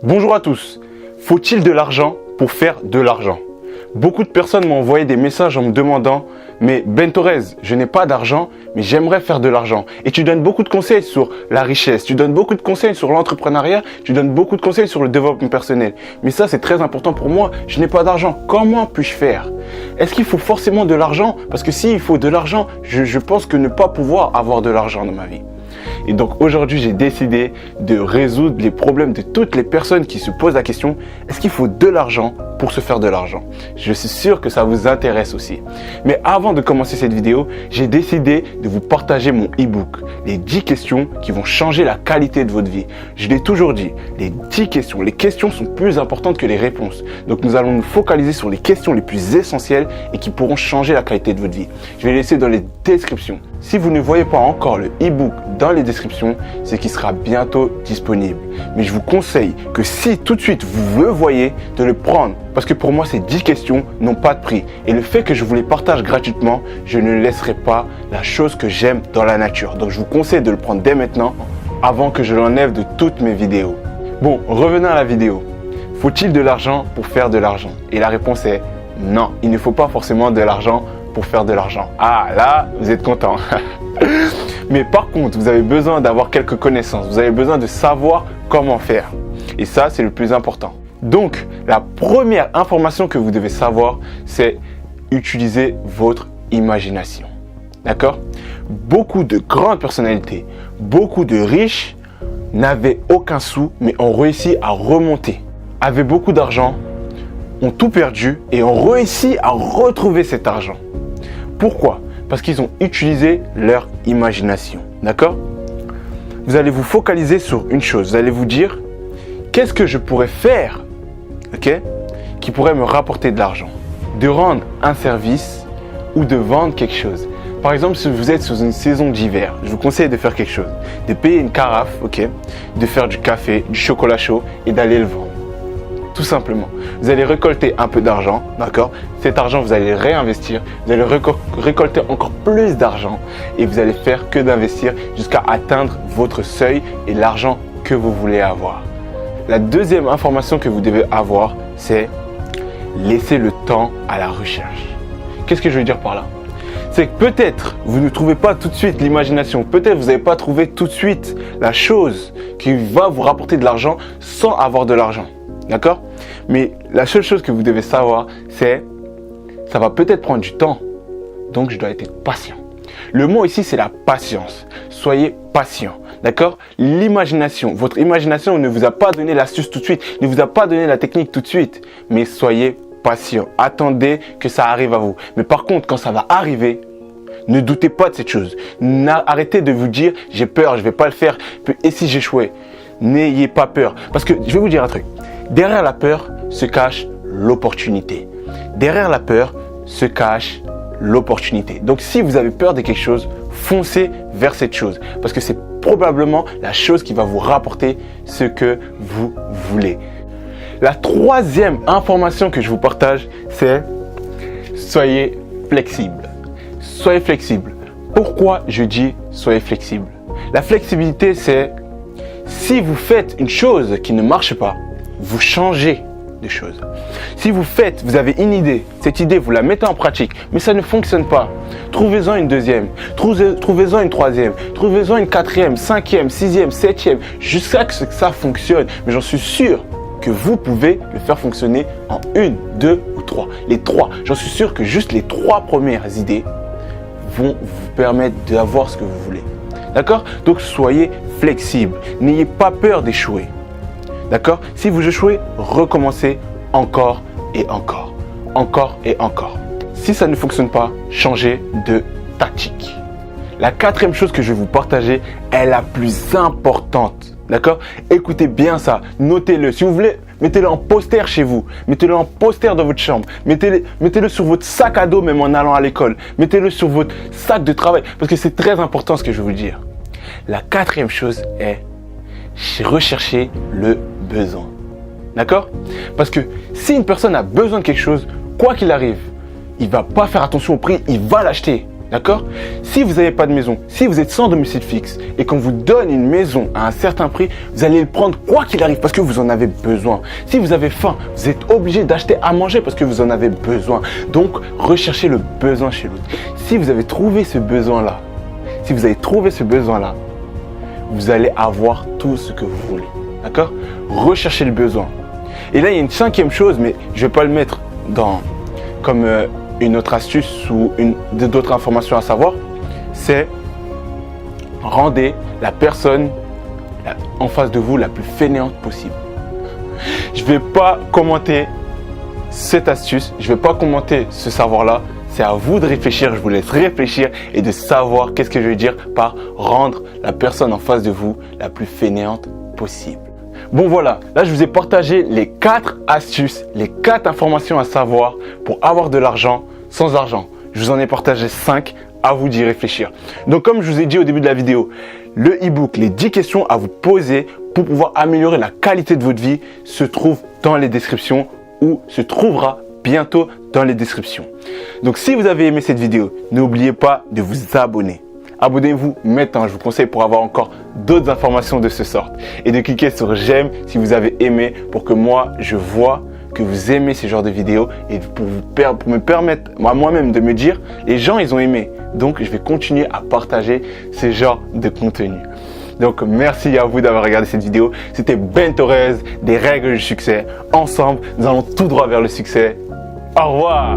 Bonjour à tous. Faut-il de l'argent pour faire de l'argent? Beaucoup de personnes m'ont envoyé des messages en me demandant « Mais Ben Torres, je n'ai pas d'argent, mais j'aimerais faire de l'argent. » Et tu donnes beaucoup de conseils sur la richesse, tu donnes beaucoup de conseils sur l'entrepreneuriat, tu donnes beaucoup de conseils sur le développement personnel. Mais ça, c'est très important pour moi. Je n'ai pas d'argent. Comment puis-je faire? Est-ce qu'il faut forcément de l'argent? Parce que s'il faut de l'argent, je pense que ne pas pouvoir avoir de l'argent dans ma vie. Et donc aujourd'hui, j'ai décidé de résoudre les problèmes de toutes les personnes qui se posent la question « Est-ce qu'il faut de l'argent pour se faire de l'argent ?» Je suis sûr que ça vous intéresse aussi. Mais avant de commencer cette vidéo, j'ai décidé de vous partager mon e-book, les 10 questions qui vont changer la qualité de votre vie. Je l'ai toujours dit, les 10 questions, les questions sont plus importantes que les réponses. Donc nous allons nous focaliser sur les questions les plus essentielles et qui pourront changer la qualité de votre vie. Je vais les laisser dans les descriptions. Si vous ne voyez pas encore le e-book dans les descriptions, c'est qu'il sera bientôt disponible. Mais je vous conseille que si tout de suite vous le voyez, de le prendre. Parce que pour moi, ces 10 questions n'ont pas de prix. Et le fait que je vous les partage gratuitement, je ne laisserai pas la chose que j'aime dans la nature. Donc je vous conseille de le prendre dès maintenant, avant que je l'enlève de toutes mes vidéos. Bon, revenons à la vidéo. Faut-il de l'argent pour faire de l'argent? Et la réponse est non, il ne faut pas forcément de l'argent pour faire de l'argent. Ah là, vous êtes content. Mais par contre, vous avez besoin d'avoir quelques connaissances. Vous avez besoin de savoir comment faire. Et ça, c'est le plus important. Donc, la première information que vous devez savoir, c'est utiliser votre imagination. D'accord? Beaucoup de grandes personnalités, beaucoup de riches n'avaient aucun sou, mais ont réussi à remonter. Avaient beaucoup d'argent, ont tout perdu et ont réussi à retrouver cet argent. Pourquoi? Parce qu'ils ont utilisé leur imagination. D'accord? Vous allez vous focaliser sur une chose. Vous allez vous dire, qu'est-ce que je pourrais faire, ok, qui pourrait me rapporter de l'argent? De rendre un service ou de vendre quelque chose. Par exemple, si vous êtes sous une saison d'hiver, je vous conseille de faire quelque chose. De payer une carafe, ok, de faire du café, du chocolat chaud et d'aller le vendre. Tout simplement. Vous allez récolter un peu d'argent, d'accord? Cet argent, vous allez le réinvestir. Vous allez récolter encore plus d'argent et vous allez faire que d'investir jusqu'à atteindre votre seuil et l'argent que vous voulez avoir. La deuxième information que vous devez avoir, c'est laisser le temps à la recherche. Qu'est-ce que je veux dire par là? C'est que peut-être vous ne trouvez pas tout de suite l'imagination. Peut-être vous n'avez pas trouvé tout de suite la chose qui va vous rapporter de l'argent sans avoir de l'argent. D'accord? Mais la seule chose que vous devez savoir, c'est ça va peut-être prendre du temps. Donc, je dois être patient. Le mot ici, c'est la patience. Soyez patient. D'accord? L'imagination. Votre imagination ne vous a pas donné l'astuce tout de suite. Ne vous a pas donné la technique tout de suite. Mais soyez patient. Attendez que ça arrive à vous. Mais par contre, quand ça va arriver, ne doutez pas de cette chose. Arrêtez de vous dire, j'ai peur, je ne vais pas le faire. Et si j'échouais? N'ayez pas peur. Parce que je vais vous dire un truc. Derrière la peur se cache l'opportunité. Derrière la peur se cache l'opportunité. Donc si vous avez peur de quelque chose, foncez vers cette chose. Parce que c'est probablement la chose qui va vous rapporter ce que vous voulez. La troisième information que je vous partage, c'est soyez flexible. Soyez flexible. Pourquoi je dis soyez flexible? La flexibilité, c'est si vous faites une chose qui ne marche pas, vous changez de choses. Si vous avez une idée, cette idée, vous la mettez en pratique, mais ça ne fonctionne pas. Trouvez-en une deuxième, trouvez-en une troisième, trouvez-en une quatrième, cinquième, sixième, septième, jusqu'à ce que ça fonctionne. Mais j'en suis sûr que vous pouvez le faire fonctionner en une, deux ou trois. Les trois, j'en suis sûr que juste les 3 premières idées vont vous permettre d'avoir ce que vous voulez. D'accord? Donc soyez flexible. N'ayez pas peur d'échouer. D'accord? Si vous échouez, recommencez encore et encore. Encore et encore. Si ça ne fonctionne pas, changez de tactique. La 4e chose que je vais vous partager est la plus importante. D'accord? Écoutez bien ça. Notez-le. Si vous voulez, mettez-le en poster chez vous. Mettez-le en poster dans votre chambre. Mettez-le sur votre sac à dos même en allant à l'école. Mettez-le sur votre sac de travail. Parce que c'est très important ce que je vais vous dire. La 4e chose est rechercher le besoin. D'accord? Parce que si une personne a besoin de quelque chose, quoi qu'il arrive, il ne va pas faire attention au prix, il va l'acheter. D'accord? Si vous n'avez pas de maison, si vous êtes sans domicile fixe et qu'on vous donne une maison à un certain prix, vous allez le prendre quoi qu'il arrive parce que vous en avez besoin. Si vous avez faim, vous êtes obligé d'acheter à manger parce que vous en avez besoin. Donc, recherchez le besoin chez l'autre. Si vous avez trouvé ce besoin-là, vous allez avoir tout ce que vous voulez. D'accord? Recherchez le besoin. Et là, il y a une cinquième chose, mais je ne vais pas le mettre comme une autre astuce ou d'autres informations à savoir, c'est rendez la personne en face de vous la plus fainéante possible. Je ne vais pas commenter cette astuce, je ne vais pas commenter ce savoir-là. C'est à vous de réfléchir, je vous laisse réfléchir et de savoir qu'est-ce que je veux dire par rendre la personne en face de vous la plus fainéante possible. Bon voilà, là je vous ai partagé les 4 astuces, les 4 informations à savoir pour avoir de l'argent sans argent. Je vous en ai partagé 5, à vous d'y réfléchir. Donc comme je vous ai dit au début de la vidéo, le e-book, les 10 questions à vous poser pour pouvoir améliorer la qualité de votre vie se trouve dans les descriptions ou se trouvera bientôt dans les descriptions. Donc si vous avez aimé cette vidéo, n'oubliez pas de vous abonner. Abonnez-vous maintenant, je vous conseille pour avoir encore d'autres informations de ce sort. Et de cliquer sur j'aime si vous avez aimé pour que moi je vois que vous aimez ce genre de vidéos et pour me permettre moi-même de me dire les gens ils ont aimé. Donc je vais continuer à partager ce genre de contenu. Donc merci à vous d'avoir regardé cette vidéo. C'était Ben Torres, des règles du succès. Ensemble, nous allons tout droit vers le succès. Au revoir.